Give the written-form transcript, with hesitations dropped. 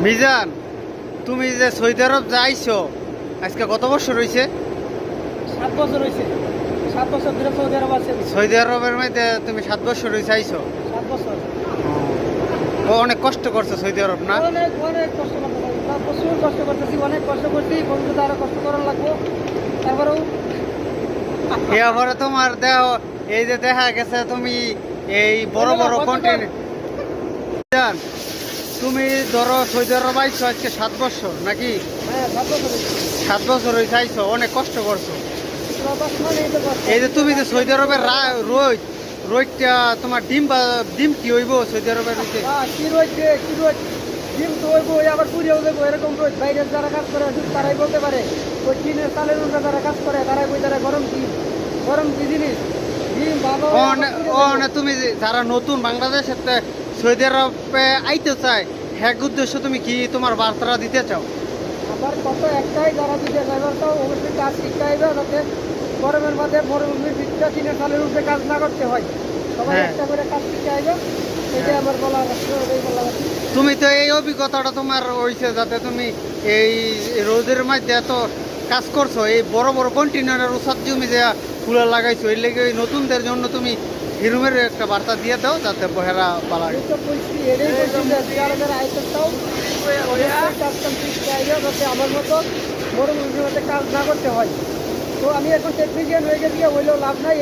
মিজান, তুমি যে সৌদি আরব যাইছো আজকে কত বছর হয়েছে? 7 বছর হয়েছে। 7 বছর ধরে সৌদি আরব আছে। সৌদি আরবের মধ্যে তুমি 7 বছর হয়েছে আইছো? 7 বছর। ও অনেক কষ্ট করছো সৌদি আরব না? অনেক অনেক কষ্ট করতে হয়। প্রচুর কষ্ট করতেছি, অনেক কষ্ট করছি। ভবিষ্যতে আরো কষ্ট করার লাগবো। তারপরেও এরপরে তোমার দেহ এই যে দেখা গেছে তুমি এই বড় বড় কন্টিনেন্ট মিজান, তুমি ধরো সৌদি আরব আইছো আজকে 7 বছর নাকি? হ্যাঁ 7 বছর হয়েছে। 7 বছর হয়েছে আইছো, অনেক কষ্ট করছো। কষ্ট মানে এই তো কষ্ট। এই যে তুমি যে সৌদি আরবের রোদটা তোমার ডিম কি হইব সৌদি আরবের রোদে? কি রয়েছে কি রয়েছে, ডিম তো হইব, আবার পুড়িয়েও দেবো। এরকম রোজ বাইরে যারা কাজ করে তারাই বলতে পারে। ওই টিনের চালের উপরে যারা কাজ করে তারাই বই তারা গরম কি জিনিস ডিম বাবা। তুমি যারা নতুন বাংলাদেশের সৌদি আরবে আইতে চায় হ্যাঁ উদ্দেশ্য তুমি কি তোমার বার্তাটা দিতে চাও? আবার কত একটাই যারা দিতে ড্রাইভার তাও অবশ্যই কাজ শিখতে হবে, যাতে গরমের মাঝে মরুভূমির ভিতরে টিনের চালের উপরে কাজ না করতে হয়। সবাই হ্যাঁ। একটা করে কাজ শিখতে হবে, এটাই আমার বলার বলা। তুমি তো এই অভিজ্ঞতাটা তোমার হয়েছে যাতে তুমি এই রোদের মধ্যে এত কাজ করছো, এই বড় বড় কন্টেনারের উৎসাদ জমি যে ফুলা লাগাইছো, এর লেগে ওই নতুনদের জন্য তুমি হিরুমের একটা বার্তা দিয়ে দাও যাতে বহেরা পালায়। এই তো বলছি, এটাই বলছি যে যারা যারা আইতেছাও অবশ্যই কাজ কাম শিখতে হবে, যাতে আমার মতো মরুভূমির মধ্যে কাজ না করতে হয়। তো আমি এখন টেকনিশিয়ান হয়ে গেছি, হইলেও লাভ নাই।